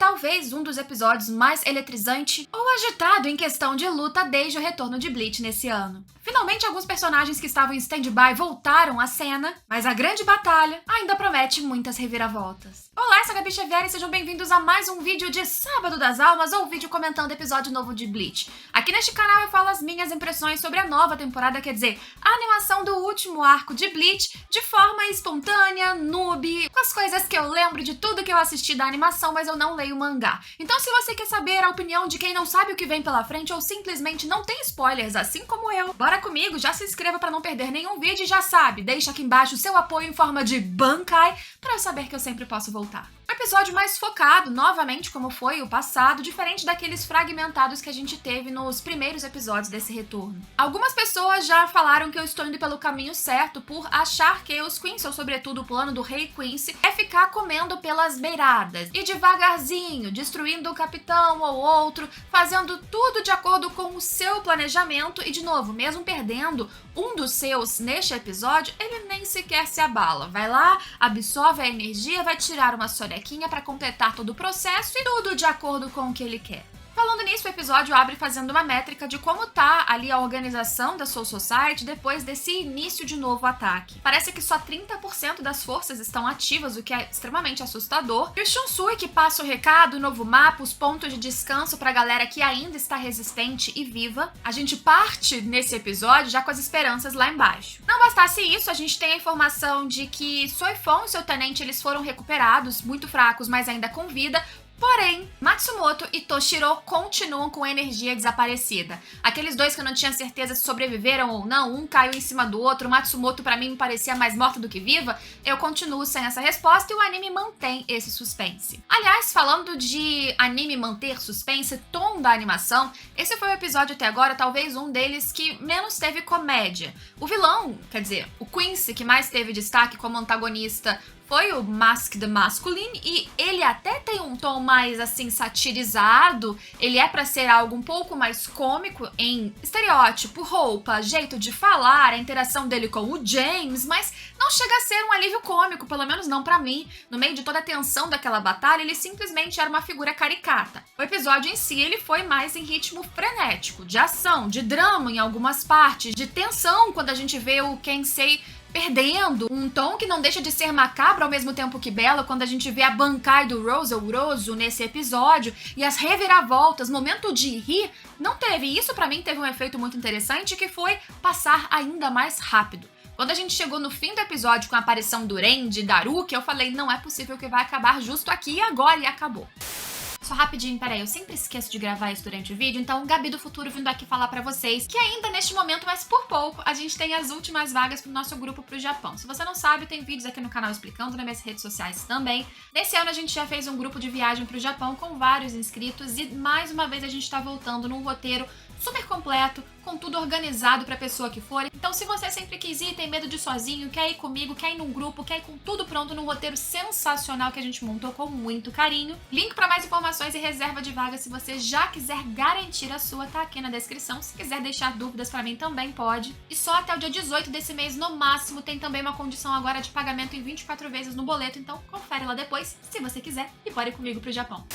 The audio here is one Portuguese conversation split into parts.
talvez um dos episódios mais eletrizante ou agitado em questão de luta desde o retorno de Bleach nesse ano. Finalmente, alguns personagens que estavam em stand-by voltaram à cena, mas a grande batalha ainda promete muitas reviravoltas. Olá, eu sou a Gabi Xavier e sejam bem-vindos a mais um vídeo de Sábado das Almas ou vídeo comentando episódio novo de Bleach. Aqui neste canal eu falo as minhas impressões sobre a nova temporada, quer dizer, a animação do último arco de Bleach, de forma espontânea, noob, com as coisas que eu lembro de tudo que eu assisti da animação, mas eu não leio o mangá. Então se você quer saber a opinião de quem não sabe o que vem pela frente ou simplesmente não tem spoilers, assim como eu, bora comigo, já se inscreva para não perder nenhum vídeo e já sabe, deixa aqui embaixo o seu apoio em forma de Bankai para eu saber que eu sempre posso voltar. Um episódio mais focado, novamente, como foi o passado, diferente daqueles fragmentados que a gente teve nos primeiros episódios desse retorno. Algumas pessoas já falaram que eu estou indo pelo caminho certo por achar que os Quincy, ou sobretudo o plano do Rei Quincy, é ficar comendo pelas beiradas e devagarzinho, destruindo o capitão ou outro, fazendo tudo de acordo com o seu planejamento e, de novo, mesmo perdendo um dos seus neste episódio, ele nem sequer se abala. Vai lá, absorve a energia, vai tirar uma sonequinha para completar todo o processo e tudo de acordo com o que ele quer. Falando nisso, o episódio abre fazendo uma métrica de como tá ali a organização da Soul Society depois desse início de novo ataque. Parece que só 30% das forças estão ativas, o que é extremamente assustador. E o Shunsui que passa o recado, o novo mapa, os pontos de descanso pra galera que ainda está resistente e viva. A gente parte nesse episódio já com as esperanças lá embaixo. Não bastasse isso, a gente tem a informação de que Soifon e seu tenente eles foram recuperados, muito fracos, mas ainda com vida. Porém, Matsumoto e Toshiro continuam com energia desaparecida. Aqueles dois que eu não tinha certeza se sobreviveram ou não, um caiu em cima do outro, Matsumoto pra mim me parecia mais morta do que viva, eu continuo sem essa resposta e o anime mantém esse suspense. Aliás, falando de anime manter suspense, tom da animação, esse foi o episódio até agora, talvez um deles que menos teve comédia. O vilão, quer dizer, o Quincy, que mais teve destaque como antagonista, foi o Mask the Masculine, e ele até tem um tom mais, assim, satirizado, ele é pra ser algo um pouco mais cômico em estereótipo, roupa, jeito de falar, a interação dele com o James, mas não chega a ser um alívio cômico, pelo menos não pra mim. No meio de toda a tensão daquela batalha, ele simplesmente era uma figura caricata. O episódio em si, ele foi mais em ritmo frenético, de ação, de drama em algumas partes, de tensão quando a gente vê o Kensei perdendo, um tom que não deixa de ser macabro ao mesmo tempo que belo quando a gente vê a Bankai do Rose, ou Roso, nesse episódio, e as reviravoltas, momento de rir, não teve. Isso pra mim teve um efeito muito interessante que foi passar ainda mais rápido. Quando a gente chegou no fim do episódio com a aparição do Ren, de Daruki, eu falei, não é possível que vai acabar justo aqui e agora, e acabou. Só rapidinho, peraí, eu sempre esqueço de gravar isso durante o vídeo, então Gabi do Futuro vindo aqui falar pra vocês que ainda neste momento, mas por pouco, a gente tem as últimas vagas pro nosso grupo pro Japão. Se você não sabe, tem vídeos aqui no canal explicando, nas minhas redes sociais também. Nesse ano a gente já fez um grupo de viagem pro Japão com vários inscritos e mais uma vez a gente tá voltando num roteiro super completo, com tudo organizado pra pessoa que for. Então se você sempre quis ir, tem medo de ir sozinho, quer ir comigo, quer ir num grupo, quer ir com tudo pronto num roteiro sensacional que a gente montou com muito carinho. Link pra mais informações e reserva de vaga se você já quiser garantir a sua, tá aqui na descrição. Se quiser deixar dúvidas pra mim também pode. E só até o dia 18 desse mês no máximo tem também uma condição agora de pagamento em 24 vezes no boleto, então confere lá depois se você quiser e pode ir comigo pro Japão.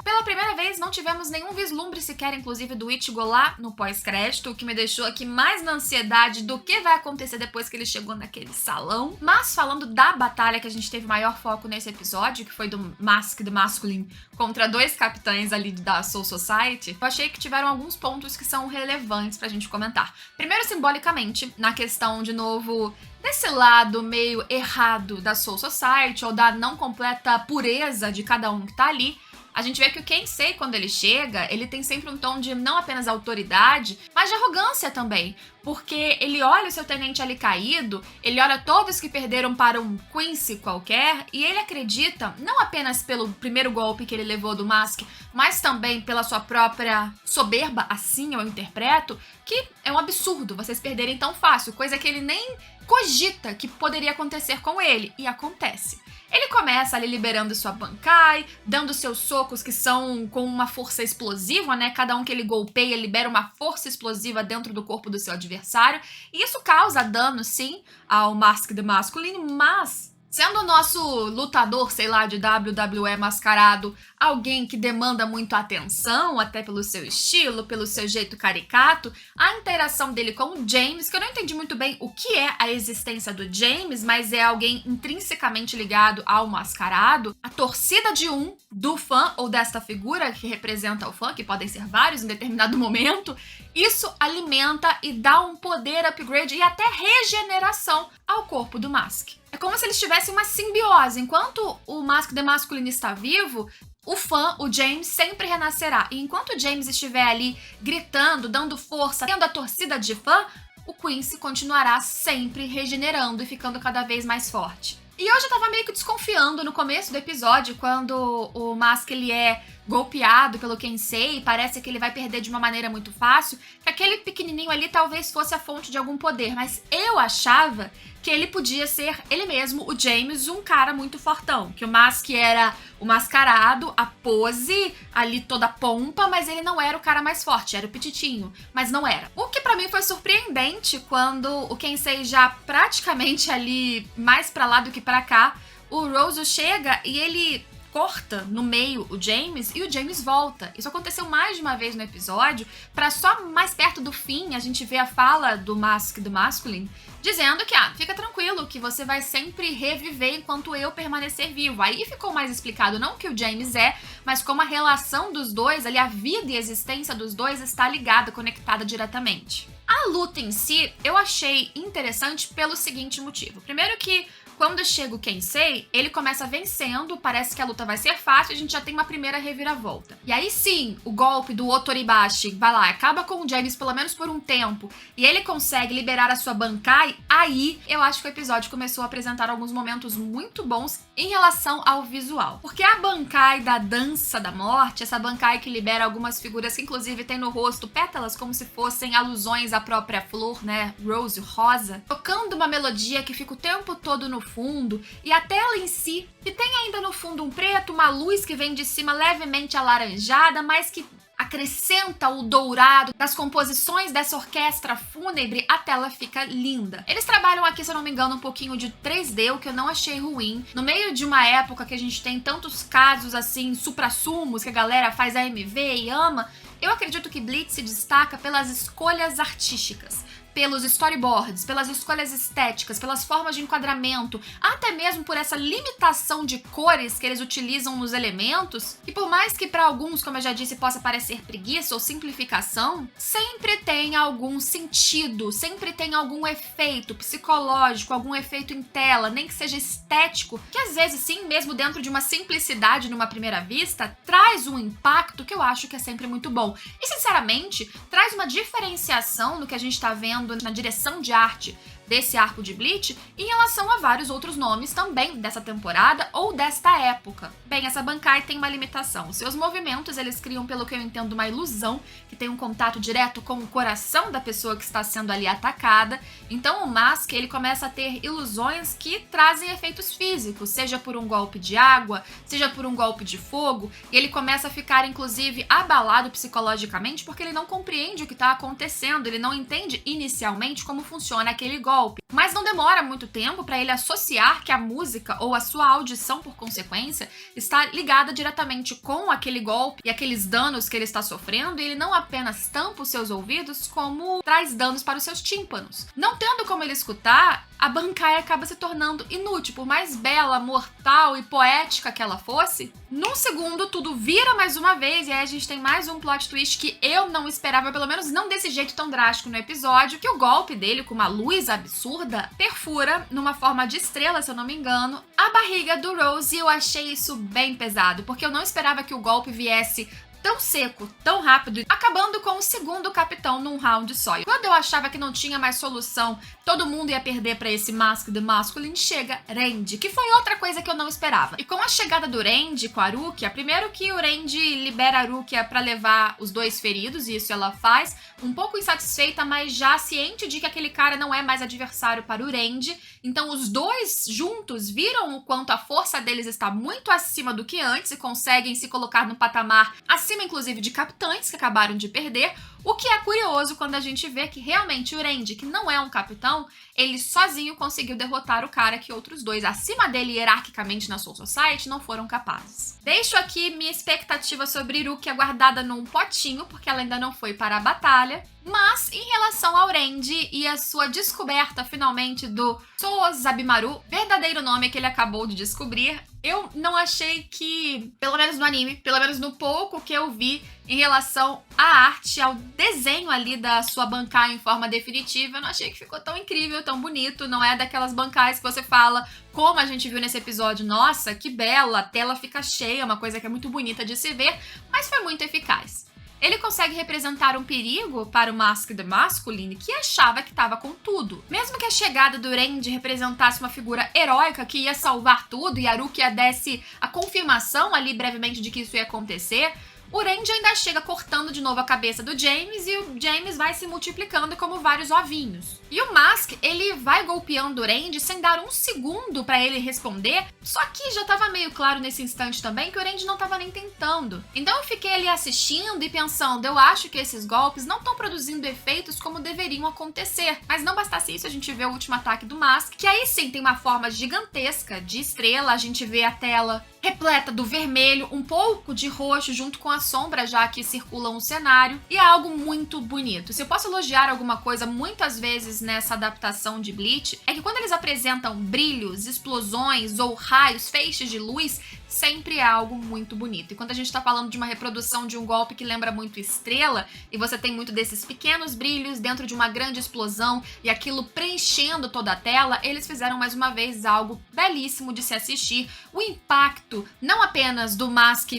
Pela primeira vez, não tivemos nenhum vislumbre sequer, inclusive, do Ichigo lá no pós-crédito, o que me deixou aqui mais na ansiedade do que vai acontecer depois que ele chegou naquele salão. Mas falando da batalha que a gente teve maior foco nesse episódio, que foi do Mask the Masculine contra dois capitães ali da Soul Society, eu achei que tiveram alguns pontos que são relevantes pra gente comentar. Primeiro, simbolicamente, na questão, de novo, desse lado meio errado da Soul Society, ou da não completa pureza de cada um que tá ali. A gente vê que o Kensei, quando ele chega, ele tem sempre um tom de não apenas autoridade, mas de arrogância também. Porque ele olha o seu tenente ali caído, ele olha todos que perderam para um Quincy qualquer, e ele acredita, não apenas pelo primeiro golpe que ele levou do Mask, mas também pela sua própria soberba, assim eu interpreto, que é um absurdo vocês perderem tão fácil, coisa que ele nem cogita que poderia acontecer com ele, e acontece. Ele começa ali liberando sua Bankai, dando seus socos que são com uma força explosiva, né? Cada um que ele golpeia libera uma força explosiva dentro do corpo do seu adversário. E isso causa dano, sim, ao Mask the Masculine, mas Sendo o nosso lutador, sei lá, de WWE mascarado, alguém que demanda muito atenção, até pelo seu estilo, pelo seu jeito caricato, a interação dele com o James, que eu não entendi muito bem o que é a existência do James, mas é alguém intrinsecamente ligado ao mascarado, a torcida de do fã ou desta figura que representa o fã, que podem ser vários em determinado momento, isso alimenta e dá um poder upgrade e até regeneração ao corpo do Mask. É como se eles tivessem uma simbiose. Enquanto o Mask The Masculine está vivo, o fã, o James, sempre renascerá. E enquanto o James estiver ali gritando, dando força, tendo a torcida de fã, o Quincy continuará sempre regenerando e ficando cada vez mais forte. E hoje eu tava meio que desconfiando no começo do episódio, quando o Mask ele é golpeado pelo Kensei e parece que ele vai perder de uma maneira muito fácil, que aquele pequenininho ali talvez fosse a fonte de algum poder, mas eu achava que ele podia ser ele mesmo, o James, um cara muito fortão, que o Mask era o mascarado, a pose, ali toda a pompa, mas ele não era o cara mais forte, era o petitinho, mas não era. O que pra mim foi surpreendente quando o Kensei já praticamente ali mais pra lá do que pra cá, o Rose chega e ele corta no meio o James e o James volta. Isso aconteceu mais de uma vez no episódio, pra só mais perto do fim a gente ver a fala do Mask do Masculine dizendo que, fica tranquilo, que você vai sempre reviver enquanto eu permanecer vivo. Aí ficou mais explicado não o que o James é, mas como a relação dos dois, ali a vida e a existência dos dois está ligada, conectada diretamente. A luta em si, eu achei interessante pelo seguinte motivo. Primeiro que quando chega o Kensei, ele começa vencendo, parece que a luta vai ser fácil, a gente já tem uma primeira reviravolta. E aí sim, o golpe do Otoribashi vai lá, acaba com o James pelo menos por um tempo, e ele consegue liberar a sua Bankai, aí eu acho que o episódio começou a apresentar alguns momentos muito bons em relação ao visual. Porque a Bankai da Dança da Morte, essa Bankai que libera algumas figuras que inclusive tem no rosto pétalas como se fossem alusões à própria flor, né, Rose, rosa, tocando uma melodia que fica o tempo todo no fundo, e a tela em si, que tem ainda no fundo um preto, uma luz que vem de cima levemente alaranjada, mas que acrescenta o dourado das composições dessa orquestra fúnebre, a tela fica linda. Eles trabalham aqui, se eu não me engano, um pouquinho de 3D, o que eu não achei ruim. No meio de uma época que a gente tem tantos casos assim, suprassumos, que a galera faz AMV e ama, eu acredito que Bleach se destaca pelas escolhas artísticas, pelos storyboards, pelas escolhas estéticas, pelas formas de enquadramento, até mesmo por essa limitação de cores que eles utilizam nos elementos, que por mais que para alguns, como eu já disse, possa parecer preguiça ou simplificação, sempre tem algum sentido, sempre tem algum efeito psicológico, algum efeito em tela, nem que seja estético, que às vezes sim, mesmo dentro de uma simplicidade numa primeira vista, traz um impacto que eu acho que é sempre muito bom. E sinceramente, traz uma diferenciação no que a gente tá vendo na direção de arte desse arco de Bleach em relação a vários outros nomes também dessa temporada ou desta época. Bem, essa Bankai tem uma limitação. Os seus movimentos, eles criam, pelo que eu entendo, uma ilusão que tem um contato direto com o coração da pessoa que está sendo ali atacada. Então o Mask, ele começa a ter ilusões que trazem efeitos físicos, seja por um golpe de água, seja por um golpe de fogo, e ele começa a ficar, inclusive, abalado psicologicamente porque ele não compreende o que está acontecendo, ele não entende inicialmente como funciona aquele golpe. Mas não demora muito tempo para ele associar que a música ou a sua audição, por consequência, está ligada diretamente com aquele golpe e aqueles danos que ele está sofrendo, e ele não apenas tampa os seus ouvidos, como traz danos para os seus tímpanos. Não tendo como ele escutar, a Bankai acaba se tornando inútil. Por mais bela, mortal e poética que ela fosse, num segundo tudo vira mais uma vez, e aí a gente tem mais um plot twist que eu não esperava, pelo menos não desse jeito tão drástico no episódio, que o golpe dele, com uma luz absurda, perfura, numa forma de estrela, se eu não me engano, a barriga do Rose, e eu achei isso bem pesado, porque eu não esperava que o golpe viesse tão seco, tão rápido, acabando com o segundo capitão num round só. E quando eu achava que não tinha mais solução, todo mundo ia perder pra esse Mask the Masculine, chega Randy, que foi outra coisa que eu não esperava. E com a chegada do Randy com a Rukia, primeiro que o Randy libera a Rukia pra levar os dois feridos, e isso ela faz, um pouco insatisfeita, mas já ciente de que aquele cara não é mais adversário para o Randy. Então os dois juntos viram o quanto a força deles está muito acima do que antes e conseguem se colocar no patamar acima acima inclusive de capitães que acabaram de perder, o que é curioso quando a gente vê que realmente o Randy, que não é um capitão, ele sozinho conseguiu derrotar o cara que outros dois acima dele hierarquicamente na Soul Society não foram capazes. Deixo aqui minha expectativa sobre Rukia guardada num potinho, porque ela ainda não foi para a batalha. Mas, em relação ao Randy e a sua descoberta, finalmente, do Sozabimaru, verdadeiro nome que ele acabou de descobrir, eu não achei que, pelo menos no anime, pelo menos no pouco que eu vi em relação à arte, ao desenho ali da sua Bankai em forma definitiva, eu não achei que ficou tão incrível, tão bonito. Não é daquelas Bankais que você fala, como a gente viu nesse episódio, nossa, que bela, a tela fica cheia, uma coisa que é muito bonita de se ver, mas foi muito eficaz. Ele consegue representar um perigo para o Mask the Masculine, que achava que estava com tudo. Mesmo que a chegada do Randy representasse uma figura heróica que ia salvar tudo e a Rukia desse a confirmação ali brevemente de que isso ia acontecer, o Randy ainda chega cortando de novo a cabeça do James e o James vai se multiplicando como vários ovinhos. E o Mask, ele vai golpeando o Randy sem dar um segundo pra ele responder, só que já tava meio claro nesse instante também que o Randy não tava nem tentando. Então eu fiquei ali assistindo e pensando, eu acho que esses golpes não estão produzindo efeitos como deveriam acontecer. Mas não bastasse isso, a gente vê o último ataque do Mask, que aí sim tem uma forma gigantesca de estrela, a gente vê a tela repleta do vermelho, um pouco de roxo junto com a sombra já que circula um cenário, e é algo muito bonito. Se eu posso elogiar alguma coisa muitas vezes nessa adaptação de Bleach, é que quando eles apresentam brilhos, explosões ou raios, feixes de luz, sempre é algo muito bonito. E quando a gente tá falando de uma reprodução de um golpe que lembra muito estrela, e você tem muito desses pequenos brilhos dentro de uma grande explosão e aquilo preenchendo toda a tela, eles fizeram mais uma vez algo belíssimo de se assistir. O impacto, não apenas do Mask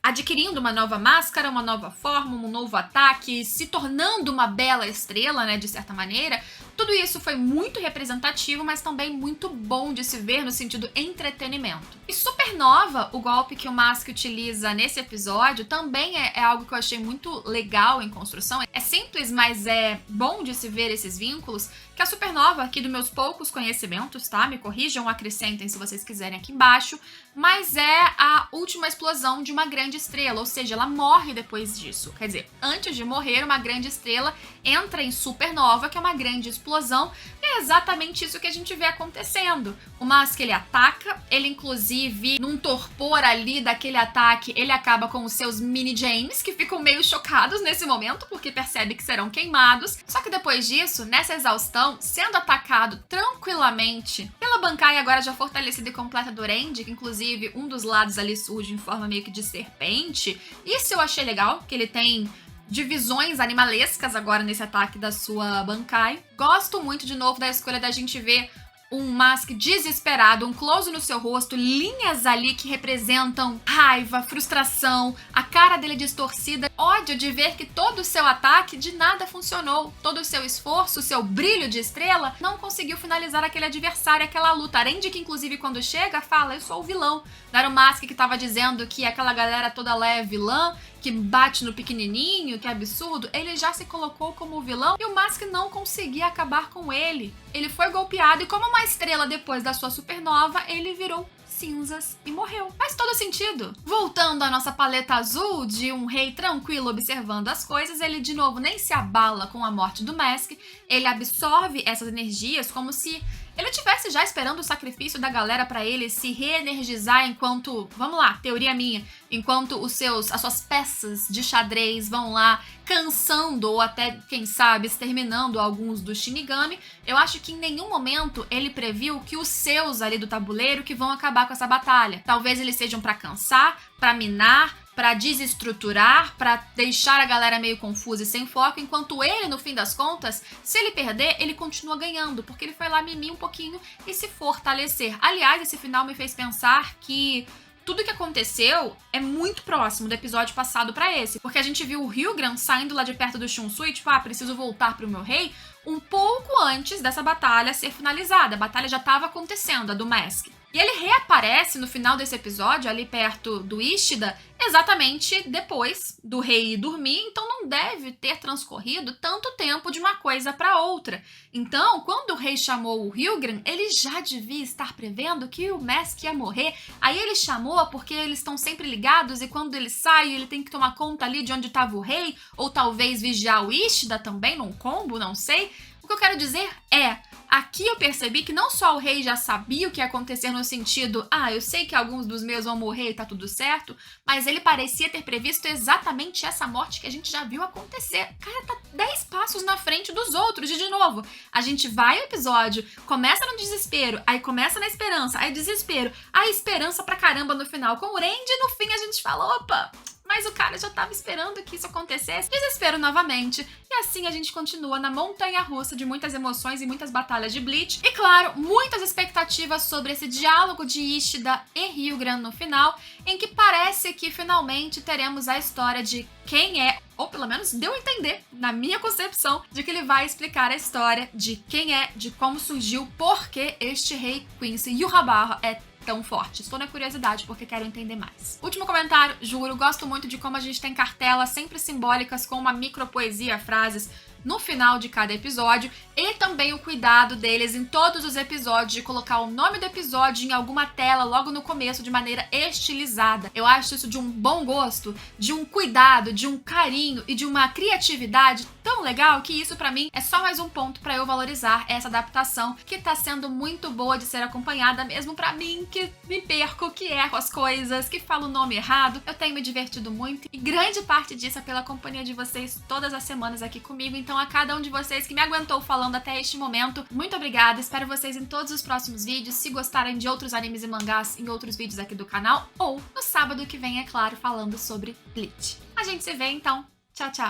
adquirindo uma nova máscara, uma nova forma, um novo ataque, se tornando uma bela estrela, né, de certa maneira. Tudo isso foi muito representativo, mas também muito bom de se ver no sentido entretenimento. E Supernova, o golpe que o Mask utiliza nesse episódio, também é algo que eu achei muito legal em construção. É simples, mas é bom de se ver esses vínculos, que a Supernova, aqui dos meus poucos conhecimentos, tá? Me corrijam, acrescentem se vocês quiserem aqui embaixo, mas é a última explosão de uma grande estrela, ou seja, ela morre depois disso. Quer dizer, antes de morrer, uma grande estrela entra em supernova, que é uma grande explosão, e é exatamente isso que a gente vê acontecendo. O Mask, ele ataca, ele inclusive, num torpor ali daquele ataque, ele acaba com os seus mini James, que ficam meio chocados nesse momento, porque percebe que serão queimados. Só que depois disso, nessa exaustão, sendo atacado tranquilamente pela Bankai agora já fortalecida e completa do Randy, que inclusive um dos lados ali surge em forma meio que de serpente. Isso eu achei legal, que ele tem divisões animalescas agora nesse ataque da sua Bankai. Gosto muito, de novo, da escolha da gente ver um Mask desesperado, um close no seu rosto, linhas ali que representam raiva, frustração, a cara dele distorcida, ódio de ver que todo o seu ataque de nada funcionou, todo o seu esforço, o seu brilho de estrela não conseguiu finalizar aquele adversário, aquela luta. Randy, que inclusive quando chega fala, eu sou o vilão. Não era o Mask que tava dizendo que aquela galera toda lá é vilã, que bate no pequenininho, que é absurdo. Ele já se colocou como vilão e o Mask não conseguia acabar com ele. Ele foi golpeado e como uma estrela depois da sua supernova, ele virou cinzas e morreu. Faz todo sentido. Voltando à nossa paleta azul de um rei tranquilo observando as coisas, ele de novo nem se abala com a morte do Mask, ele absorve essas energias como se ele estivesse já esperando o sacrifício da galera pra ele se reenergizar enquanto, vamos lá, teoria minha, enquanto as suas peças de xadrez vão lá cansando ou até, quem sabe, exterminando alguns do Shinigami. Eu acho que em nenhum momento ele previu que os seus ali do tabuleiro que vão acabar com essa batalha. Talvez eles sejam pra cansar, pra minar, pra desestruturar, pra deixar a galera meio confusa e sem foco, enquanto ele, no fim das contas, se ele perder, ele continua ganhando, porque ele foi lá mimir um pouquinho e se fortalecer. Aliás, esse final me fez pensar que tudo que aconteceu é muito próximo do episódio passado pra esse, porque a gente viu o Hyugram saindo lá de perto do Shunsui, tipo, preciso voltar pro meu rei, um pouco antes dessa batalha ser finalizada. A batalha já estava acontecendo, a do Mask. E E ele reaparece no final desse episódio, ali perto do Ishida, exatamente depois do rei ir dormir, então não deve ter transcorrido tanto tempo de uma coisa para outra. Então, quando o rei chamou o Hyugram, ele já devia estar prevendo que o Mask ia morrer. Aí ele chamou porque eles estão sempre ligados e quando ele sai, ele tem que tomar conta ali de onde estava o rei, ou talvez vigiar o Ishida também num combo, não sei. O que eu quero dizer é, aqui eu percebi que não só o rei já sabia o que ia acontecer no sentido, eu sei que alguns dos meus vão morrer e tá tudo certo, mas ele parecia ter previsto exatamente essa morte que a gente já viu acontecer. O cara tá 10 passos na frente dos outros. E de novo, a gente vai ao episódio, começa no desespero, aí começa na esperança, aí desespero, aí esperança pra caramba no final com o Randy e no fim a gente fala, opa, mas o cara já tava esperando que isso acontecesse. Desespero novamente. E assim a gente continua na montanha-russa de muitas emoções e muitas batalhas de Bleach. E claro, muitas expectativas sobre esse diálogo de Ishida e Hyugram no final, em que parece que finalmente teremos a história de quem é, ou pelo menos deu a entender, na minha concepção, de que ele vai explicar a história de quem é, de como surgiu, por que este rei Quincy Yhwach é tão forte. Estou na curiosidade porque quero entender mais. Último comentário, juro, gosto muito de como a gente tem cartelas sempre simbólicas com uma micropoesia, frases no final de cada episódio e também o cuidado deles em todos os episódios de colocar o nome do episódio em alguma tela logo no começo de maneira estilizada. Eu acho isso de um bom gosto, de um cuidado, de um carinho e de uma criatividade tão legal que isso pra mim é só mais um ponto pra eu valorizar essa adaptação que tá sendo muito boa de ser acompanhada, mesmo pra mim que me perco, que erro as coisas, que falo o nome errado. Eu tenho me divertido muito e grande parte disso é pela companhia de vocês todas as semanas aqui comigo. Então a cada um de vocês que me aguentou falando até este momento, muito obrigada. Espero vocês em todos os próximos vídeos. Se gostarem de outros animes e mangás, em outros vídeos aqui do canal, ou no sábado que vem, é claro, falando sobre Bleach. A gente se vê então. Tchau, tchau!